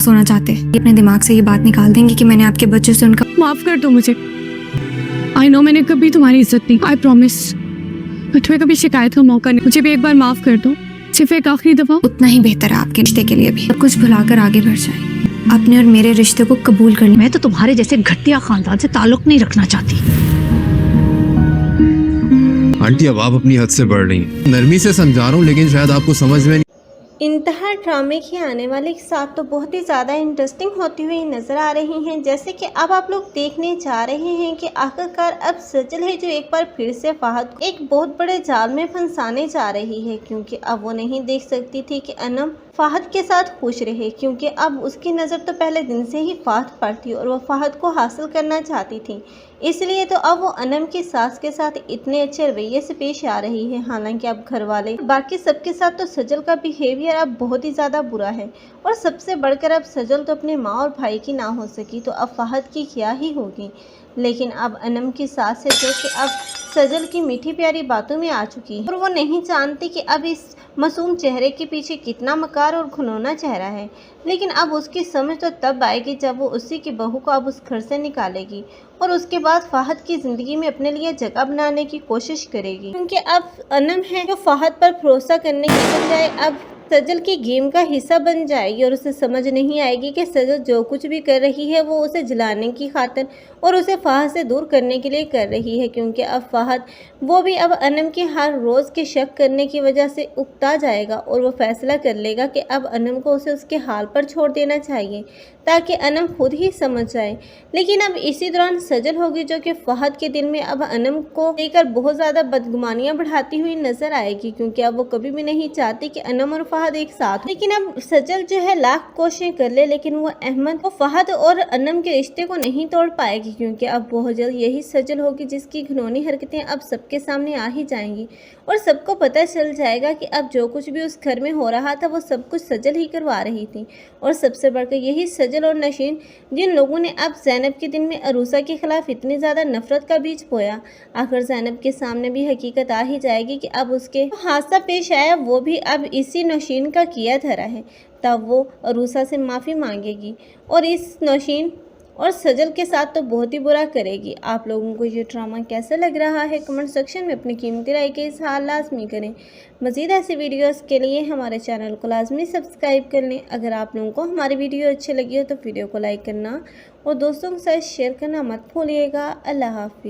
सोना चाहते अपने दिमाग से ये बात निकाल देंगे कि मैंने आपके बच्चों से उनका माफ कर दो मुझे। आई नो मैंने कभी तुम्हारी इज्जत नहीं, आई प्रॉमिस। मैं तुम्हें कभी शिकायत का मौका नहीं, मुझे भी एक बार माफ कर दो, सिर्फ एक आखिरी दफा। उतना ही बेहतर है आपके रिश्ते के लिए भी। सब कुछ भुलाकर आगे बढ़ जाए। अपने और मेरे रिश्ते को कबूल कर लें। मैं तो तुम्हारे जैसे घटिया खानदान से ताल्लुक नहीं रखना चाहती। आंटी अब आप अपनी हद से बढ़ रही हैं। नरमी से समझा रहा हूँ लेकिन शायद आपको समझ में नहीं। इंतहा ड्रामे की आने वाले के साथ तो बहुत ही ज़्यादा इंटरेस्टिंग होती हुई नज़र आ रही हैं। जैसे कि अब आप लोग देखने जा रहे हैं कि आखिरकार अब सजल है जो एक बार फिर से फहद को एक बहुत बड़े जाल में फंसाने जा रही है, क्योंकि अब वो नहीं देख सकती थी कि अनम फहद के साथ खुश रहे, क्योंकि अब उसकी नज़र तो पहले दिन से ही फहद पर थी और वो फहद को हासिल करना चाहती थी। इसलिए तो अब वो अनम की सास के साथ इतने अच्छे रवैये से पेश आ रही है। हालांकि अब घर वाले बाकी सबके साथ तो सजल का बिहेवियर अब बहुत ही ज़्यादा बुरा है, और सबसे बढ़कर अब सजल तो अपने माँ और भाई की ना हो सकी तो अब फहद की क्या ही होगी। लेकिन अब अनम की सास है जो कि अब सजल की मीठी प्यारी बातों में आ चुकी है, और वो नहीं जानती कि अब इस मासूम चेहरे के पीछे कितना मकार और घुनौना चेहरा है। लेकिन अब उसकी समझ तो तब आएगी जब वो उसी की बहू को अब उस घर से निकालेगी और उसके बाद फहद की ज़िंदगी में अपने लिए जगह बनाने की कोशिश करेगी, क्योंकि अब अनम है जो फहद पर भरोसा करने की बजाय अब सजल की गेम का हिस्सा बन जाएगी, और उसे समझ नहीं आएगी कि सजल जो कुछ भी कर रही है वो उसे जलाने की खातिर और उसे फहद से दूर करने के लिए कर रही है। क्योंकि अब फहद वो भी अब अनम के हर रोज़ के शक करने की वजह से उकता जाएगा और वो फैसला कर लेगा कि अब अनम को उसे उसके हाल पर छोड़ देना चाहिए ताकि अनम खुद ही समझ जाए। लेकिन अब इसी दौरान सजल होगी जो कि फहद के दिल में अब अनम को लेकर बहुत ज़्यादा बदगुमानियाँ बढ़ाती हुई नजर आएगी, क्योंकि अब वो कभी भी नहीं चाहती कि अनम और फहद एक साथ। लेकिन अब सजल जो है लाख कोशिशें कर ले, लेकिन वो अहमद वो फहद और अनम के रिश्ते को नहीं तोड़ पाएगी, क्योंकि अब बहुत जल्द यही सजल होगी जिसकी घिनौनी हरकतें अब सबके सामने आ ही जाएंगी और सबको पता चल जाएगा कि अब जो कुछ भी उस घर में हो रहा था वो सब कुछ सजल ही करवा रही थी। और सबसे बढ़कर यही सजल और नशीन जिन लोगों ने अब ज़ैनब के दिन में अरूसा के खिलाफ इतनी ज़्यादा नफरत का बीज बोया, आखिर ज़ैनब के सामने भी हकीकत आ ही जाएगी कि अब उसके हादसा पेश आया वो भी अब इसी नशीन का किया धरा है। तब वो अरूसा से माफ़ी मांगेगी और इस नशीन और सजल के साथ तो बहुत ही बुरा करेगी। आप लोगों को ये ड्रामा कैसा लग रहा है कमेंट सेक्शन में अपनी कीमती राय के इज़हार लाजमी करें। मज़ीद ऐसी वीडियोस के लिए हमारे चैनल को लाजमी सब्सक्राइब कर लें। अगर आप लोगों को हमारी वीडियो अच्छी लगी हो तो वीडियो को लाइक करना और दोस्तों के साथ शेयर करना मत भूलिएगा। अल्लाह हाफिज़।